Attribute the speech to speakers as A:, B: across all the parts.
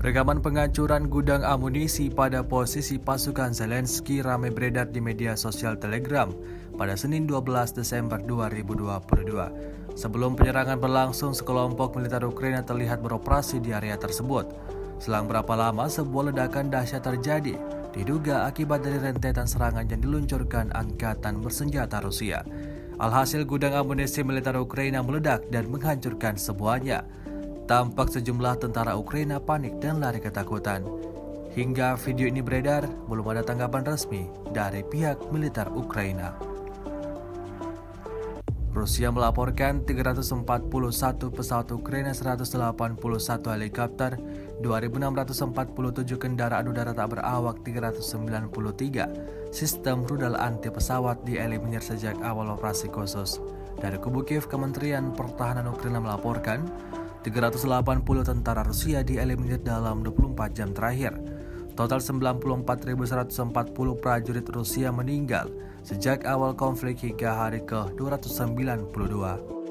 A: Rekaman penghancuran gudang amunisi pada posisi pasukan Zelensky ramai beredar di media sosial Telegram pada Senin 12 Desember 2022. Sebelum penyerangan berlangsung, sekelompok militer Ukraina terlihat beroperasi di area tersebut. Selang berapa lama, sebuah ledakan dahsyat terjadi, diduga akibat dari rentetan serangan yang diluncurkan angkatan bersenjata Rusia. Alhasil, gudang amunisi militer Ukraina meledak dan menghancurkan semuanya. Tampak sejumlah tentara Ukraina panik dan lari ketakutan. Hingga video ini beredar, belum ada tanggapan resmi dari pihak militer Ukraina. Rusia melaporkan 341 pesawat Ukraina, 181 helikopter, 2.647 kendaraan udara tak berawak, 393 sistem rudal anti pesawat dieliminir sejak awal operasi khusus. Dari kubu Kiev, Kementerian Pertahanan Ukraina melaporkan 380 tentara Rusia dieliminir dalam 24 jam terakhir. Total 94.140 prajurit Rusia meninggal sejak awal konflik hingga hari ke-292.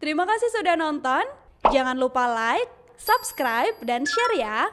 B: Terima kasih sudah nonton. Jangan lupa like, subscribe, dan share ya.